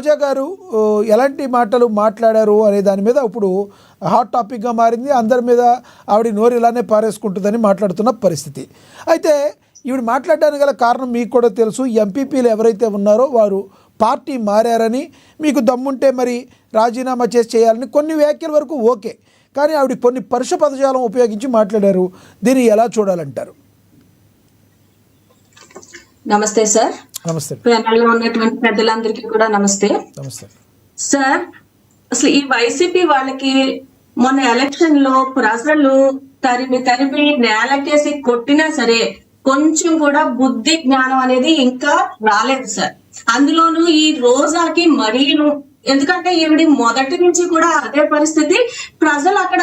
రోజా గారు ఎలాంటి మాటలు మాట్లాడారు అనే దాని మీద ఇప్పుడు హాట్ టాపిక్గా మారింది. అందరి మీద ఆవిడ నోరు ఇలానే పారేసుకుంటుందని మాట్లాడుతున్న పరిస్థితి. అయితే ఈవిడ మాట్లాడడానికి గల కారణం మీకు కూడా తెలుసు. ఎంపీపీలు ఎవరైతే ఉన్నారో వారు పార్టీ మారారని, మీకు దమ్ముంటే మరి రాజీనామా చేయాలని కొన్ని వ్యాఖ్యల వరకు ఓకే, కానీ ఆవిడ కొన్ని పరుష పదజాలం ఉపయోగించి మాట్లాడారు. దీన్ని ఎలా చూడాలంటారు? నమస్తే సార్. నమస్తే. ప్యానెల్లో ఉన్నటువంటి పెద్దలందరికీ కూడా నమస్తే. నమస్తే సార్. అసలు ఈ వైసీపీ వాళ్ళకి మొన్న ఎలక్షన్ లో ప్రజలు తరిమి నేలకేసి కొట్టినా సరే కొంచెం కూడా బుద్ధి జ్ఞానం అనేది ఇంకా రాలేదు సార్. అందులోనూ ఈ రోజాకి మరీను, ఎందుకంటే ఈవిడి మొదటి నుంచి కూడా అదే పరిస్థితి. ప్రజలు అక్కడ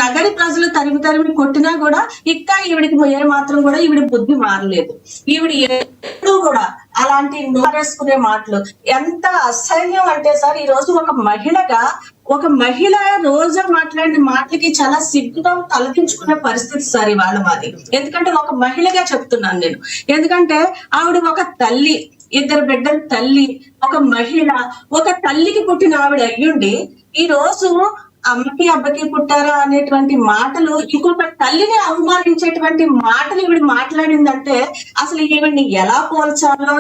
నగరి ప్రజలు తరిమి కొట్టినా కూడా ఇంకా ఈవిడికి ఏ మాత్రం కూడా ఈవిడి బుద్ధి మారలేదు. ఈవిడి ఎప్పుడు కూడా అలాంటి నోరేసుకునే మాటలు ఎంత అసహ్యం అంటే సార్, ఈ రోజు ఒక మహిళ రోజా మాట్లాడిన మాటలకి చాలా సిగ్గుగా తలదించుకునే పరిస్థితి సార్ ఇవాళ మాది. ఎందుకంటే ఒక మహిళగా చెప్తున్నాను నేను. ఎందుకంటే ఆవిడ ఒక తల్లి, ఇద్దరు బిడ్డల తల్లి, ఒక మహిళ, ఒక తల్లికి పుట్టిన ఆవిడ అయ్యుండి ఈ రోజు అమ్మకి అబ్బకి పుట్టారా అనేటువంటి మాటలు, ఇంకొక తల్లిని అవమానించేటువంటి మాటలు ఈవిడ మాట్లాడిందంటే అసలు ఈవిడిని ఎలా పోల్చాలో,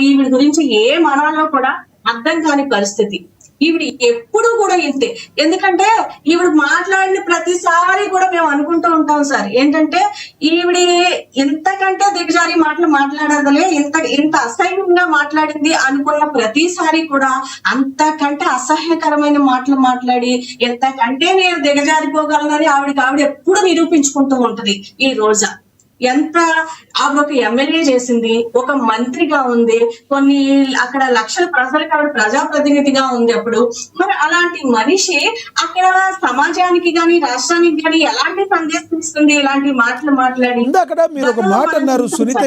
ఈవిడ గురించి ఏం అనాలో కూడా అర్థం కాని పరిస్థితి. ఈవిడ ఎప్పుడు కూడా ఇంతే. ఎందుకంటే ఈవిడ మాట్లాడిన ప్రతిసారి కూడా మేము అనుకుంటూ ఉంటాం సార్, ఏంటంటే ఈవిడ ఇంతకంటే దిగజారి మాటలు మాట్లాడదలే, ఇంత అసహ్యంగా మాట్లాడింది అనుకున్న ప్రతిసారి కూడా అంతకంటే అసహ్యకరమైన మాటలు మాట్లాడి ఎంతకంటే నేను దిగజారిపోగలనని ఆవిడ ఎప్పుడు నిరూపించుకుంటూ ఉంటది. ఈ రోజా ఎంత ఆవిడ ఒక ఎమ్మెల్యే చేసింది, ఒక మంత్రిగా ఉంది, కొన్ని అక్కడ లక్షల ప్రజలకు ఆవిడ ప్రజాప్రతినిధిగా ఉంది. అప్పుడు మరి అలాంటి మనిషి అక్కడ సమాజానికి గాని రాష్ట్రానికి గాని ఎలాంటి సందేశం ఇస్తుంది ఇలాంటి మాటలు మాట్లాడి? ఇందాక మీరు ఒక మాట అన్నారు సునీత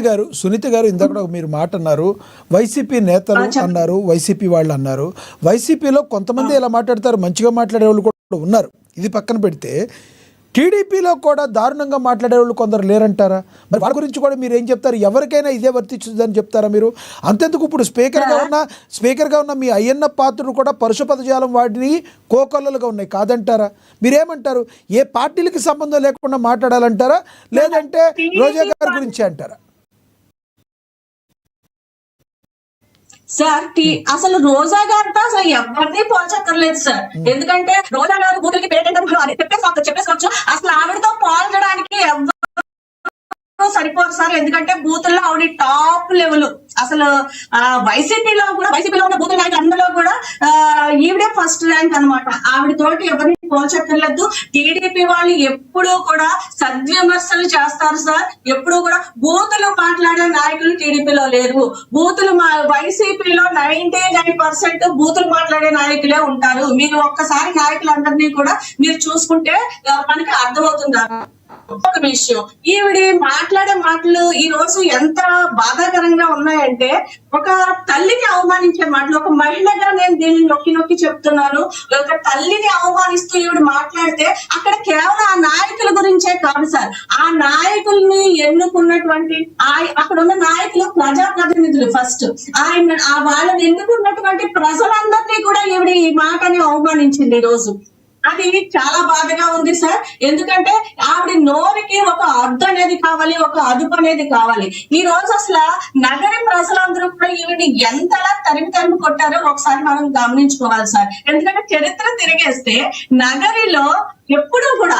గారు ఇందాక మీరు మాట అన్నారు, వైసీపీ నేతలు అన్నారు, వైసీపీ వాళ్ళు అన్నారు. వైసీపీలో కొంతమంది ఇలా మాట్లాడతారు, మంచిగా మాట్లాడే వాళ్ళు కూడా ఉన్నారు. ఇది పక్కన పెడితే టీడీపీలో కూడా దారుణంగా మాట్లాడే వాళ్ళు కొందరు లేరంటారా? మరి వాళ్ళ గురించి కూడా మీరు ఏం చెప్తారు? ఎవరికైనా ఇదే వర్తించుదని చెప్తారా మీరు? అంతెందుకు ఇప్పుడు స్పీకర్గా ఉన్న మీ అయ్యన్న పాత్రుడు కూడా పరుష పదజాలం వాడిని కోకొల్లలుగా ఉన్నాయి కాదంటారా? మీరేమంటారు? ఏ పార్టీలకి సంబంధం లేకుండా మాట్లాడాలంటారా, లేదంటే రోజా గారి గురించి అంటారా? సార్ అసలు రోజా గారితో అసలు ఎవరిని పోల్చక్కర్లేదు సార్. ఎందుకంటే రోజా గారు బూతులకి పేటెంట్ చెప్పేసుకోవచ్చు. అసలు ఆవిడతో పోల్చడానికి సరిపోరు సార్. ఎందుకంటే బూతుల్లో ఆవిడ టాప్ లెవెల్. అసలు వైసీపీలో ఉన్న బూతుల నాయకులు అందులో కూడా ఈవిడే ఫస్ట్ ర్యాంక్ అనమాట. ఆవిడతోటి ఎవరిని పోల్చక్కర్లేదు. టీడీపీ వాళ్ళు ఎప్పుడూ కూడా సద్విమర్శలు చేస్తారు సార్. ఎప్పుడు కూడా బూతులు మాట్లాడే నాయకులు టీడీపీలో లేరు. బూతులు వైసీపీలో 99% బూతులు మాట్లాడే నాయకులే ఉంటారు. మీరు ఒక్కసారి నాయకులందరినీ కూడా మీరు చూసుకుంటే మనకి అర్థమవుతుంది. ఒక విషయం, ఈవిడి మాట్లాడే మాటలు ఈ రోజు ఎంత బాధాకరంగా ఉన్నాయంటే, ఒక తల్లిని అవమానించే మాటలు. ఒక మహిళగా నేను దీన్ని నొక్కి చెప్తున్నాను. ఒక తల్లిని అవమానిస్తూ ఈవిడ మాట్లాడితే అక్కడ కేవలం ఆ నాయకుల గురించే కాదు సార్, ఆ నాయకుల్ని ఎన్నుకున్నటువంటి అక్కడ ఉన్న నాయకులు ప్రజాప్రతినిధులు. ఫస్ట్ వాళ్ళని ఎన్నుకున్నటువంటి ప్రజలందరినీ కూడా ఈవిడ ఈ మాటని అవమానించింది ఈ రోజు. అది చాలా బాధగా ఉంది సార్. ఎందుకంటే ఆవిడ నోరుకి ఒక అర్థం అనేది కావాలి, ఒక అదుపు అనేది కావాలి. ఈ రోజు అసలు నగరి ప్రజలందరూ కూడా ఈవిని ఎంతలా తరిమి కొట్టారో ఒకసారి మనం గమనించుకోవాలి సార్. ఎందుకంటే చరిత్ర తిరిగేస్తే నగరిలో ఎప్పుడు కూడా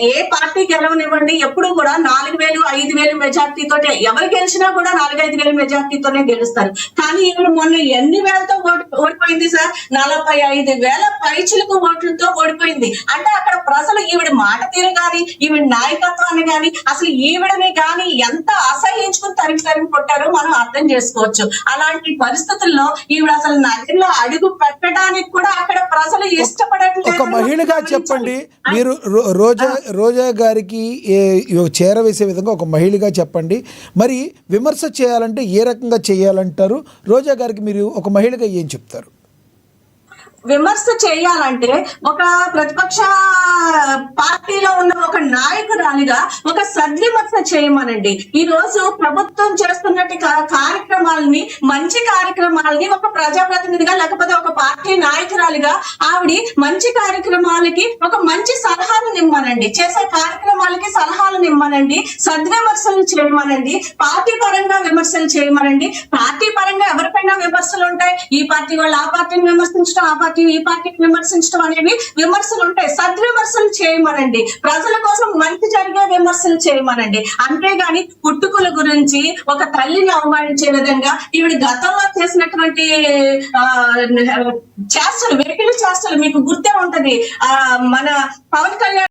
ఏ పార్టీ గెలవనివ్వండి, ఎప్పుడు కూడా 4,000, 5,000 మెజార్టీతో ఎవరు గెలిచినా కూడా 4-5,000 మెజార్టీతోనే గెలుస్తారు. కానీ ఈవిడ మొన్న ఎన్ని వేలతో ఓడిపోయింది సార్? 45,000 పైచిలకు ఓట్లతో ఓడిపోయింది. అంటే అక్కడ ప్రజలు ఈవిడ మాట తీరు గాని, ఈవిడ నాయకత్వాన్ని గాని, అసలు ఈవిడని గాని ఎంత అసహించుకుని తరిమి కొట్టారో మనం అర్థం చేసుకోవచ్చు. అలాంటి పరిస్థితుల్లో ఈవిడ అసలు నగరంలో అడుగు పెట్టడానికి కూడా అక్కడ ప్రజలు ఇష్టపడట్లేదు. ఒక మహిళగా చెప్పండి, మీరు రోజా గారికి చేరవేసే విధంగా ఒక మహిళగా చెప్పండి. మరి విమర్శ చేయాలంటే ఏ రకంగా చేయాలంటారు? రోజా గారికి మీరు ఒక మహిళగా ఏం చెప్తారు? విమర్శ చేయాలంటే ఒక ప్రతిపక్ష పార్టీలో ఉన్న ఒక నాయకురాలిగా ఒక సద్విమర్శ చేయమనండి. ఈ రోజు ప్రభుత్వం చేస్తున్నట్టు కార్యక్రమాలని, మంచి కార్యక్రమాలని ఒక ప్రజాప్రతినిధిగా లేకపోతే ఒక పార్టీ నాయకురాలిగా ఆవిడ మంచి కార్యక్రమాలకి ఒక మంచి సలహాలు ఇవ్వమనండి. చేసే కార్యక్రమాలకి సలహాలు ఇవ్వమనండి. సద్విమర్శలు చేయమనండి. పార్టీ పరంగా విమర్శలు చేయమనండి. పార్టీ పరంగా ఎవరిపైనా విమర్శలు ఉంటాయి. ఈ పార్టీ వాళ్ళు ఆ పార్టీని విమర్శించడం, ఆ పార్టీ ఈ పార్టీని విమర్శించడం అనేవి విమర్శలు ఉంటాయి. సద్విమర్శలు చేయమనండి. ప్రజల కోసం మంచి జరిగే విమర్శలు చేయమనండి. అంతేగాని పుట్టుకుల గురించి ఒక తల్లిని అవమానించే విధంగా ఈవిడ గతంలో చేసినటువంటి చేష్టలు, వెకిలి చేష్టలు మీకు గుర్తే ఉంటది. మన పవన్ కళ్యాణ్